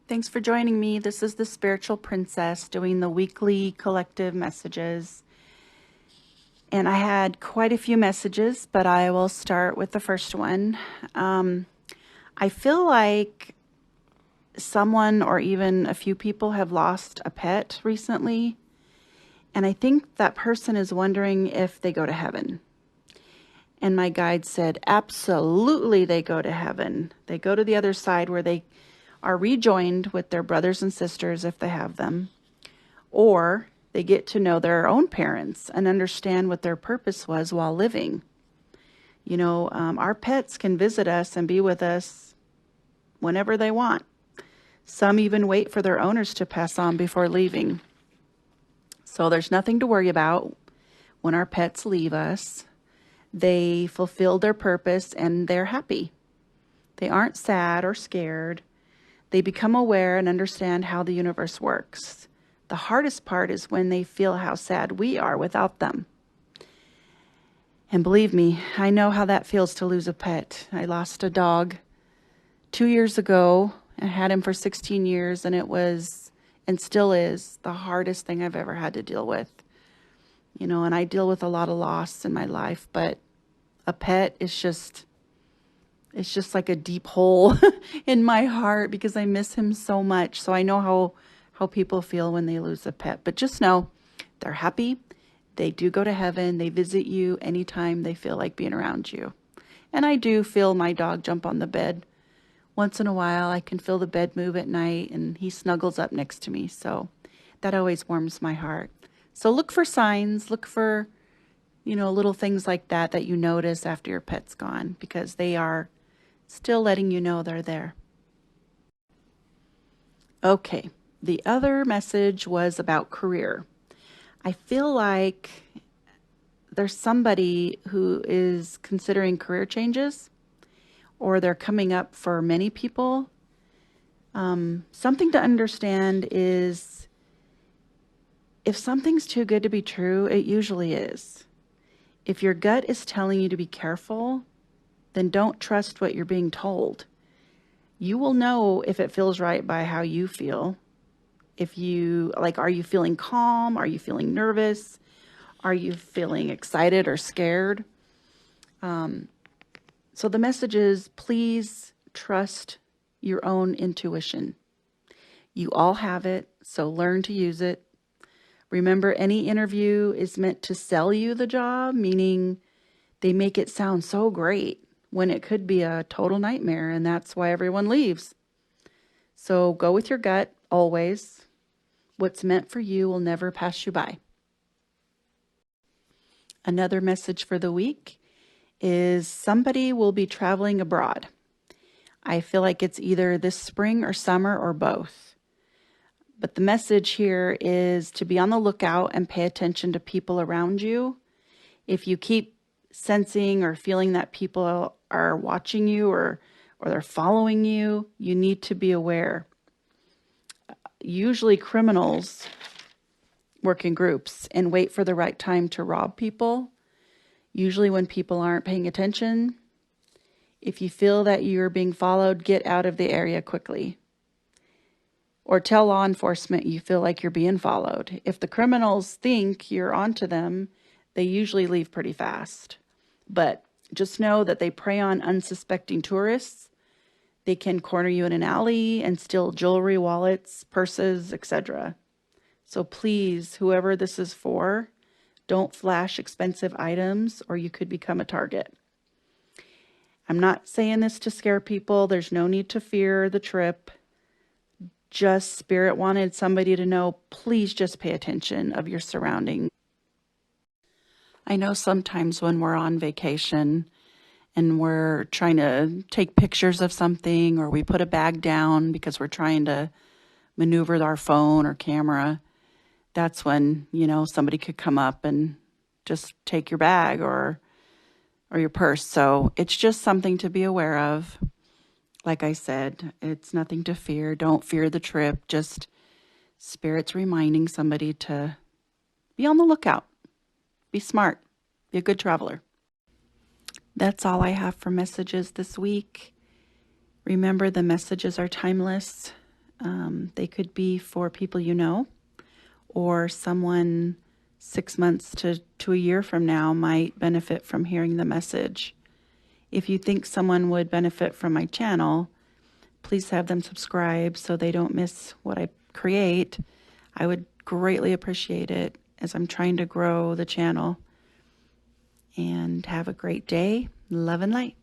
Thanks for joining me. This is the Spiritual Princess doing the weekly collective messages. And I had quite a few messages, but I will start with the first one. I feel like someone or even a few people have lost a pet recently. And I think that person is wondering if they go to heaven. And my guide said, absolutely, they go to heaven. They go to the other side where they are rejoined with their brothers and sisters if they have them, or they get to know their own parents and understand what their purpose was while living. Our pets can visit us and be with us whenever they want. Some even wait for their owners to pass on before leaving. So there's nothing to worry about when our pets leave us. They fulfill their purpose and they're happy. They aren't sad or scared. They become aware and understand how the universe works. The hardest part is when they feel how sad we are without them. And believe me, I know how that feels to lose a pet. I lost a dog 2 years ago. I had him for 16 years, and it was, and still is, the hardest thing I've ever had to deal with. And I deal with a lot of loss in my life, but a pet is just, it's just like a deep hole in my heart because I miss him so much. So I know how people feel when they lose a pet. But just know they're happy. They do go to heaven. They visit you anytime they feel like being around you. And I do feel my dog jump on the bed. Once in a while, I can feel the bed move at night, and he snuggles up next to me. So that always warms my heart. So look for signs. Look for, little things like that you notice after your pet's gone, because they are still letting you know they're there. Okay, the other message was about career. I feel like there's somebody who is considering career changes, or they're coming up for many people. Something to understand is if something's too good to be true, it usually is. If your gut is telling you to be careful, then don't trust what you're being told. You will know if it feels right by how you feel. Are you feeling calm? Are you feeling nervous? Are you feeling excited or scared? So the message is, please trust your own intuition. You all have it, so learn to use it. Remember, any interview is meant to sell you the job, meaning they make it sound so great when it could be a total nightmare, and that's why everyone leaves. So go with your gut always. What's meant for you will never pass you by. Another message for the week is somebody will be traveling abroad. I feel like it's either this spring or summer or both. But the message here is to be on the lookout and pay attention to people around you. If you keep sensing or feeling that people are watching you or they're following you, you need to be aware. Usually criminals work in groups and wait for the right time to rob people. Usually when people aren't paying attention. If you feel that you're being followed, get out of the area quickly. Or tell law enforcement you feel like you're being followed. If the criminals think you're onto them, they usually leave pretty fast. But just know that they prey on unsuspecting tourists. They can corner you in an alley and steal jewelry, wallets, purses, etc. So please, whoever this is for, don't flash expensive items or you could become a target. I'm not saying this to scare people. There's no need to fear the trip. Just Spirit wanted somebody to know, please just pay attention of your surroundings. I know sometimes when we're on vacation and we're trying to take pictures of something, or we put a bag down because we're trying to maneuver our phone or camera, that's when, somebody could come up and just take your bag or your purse. So it's just something to be aware of. Like I said, it's nothing to fear. Don't fear the trip. Just Spirit's reminding somebody to be on the lookout. Be smart. Be a good traveler. That's all I have for messages this week. Remember, the messages are timeless. They could be for people you know, or someone 6 months to a year from now might benefit from hearing the message. If you think someone would benefit from my channel, please have them subscribe so they don't miss what I create. I would greatly appreciate it as I'm trying to grow the channel. And have a great day. Love and light.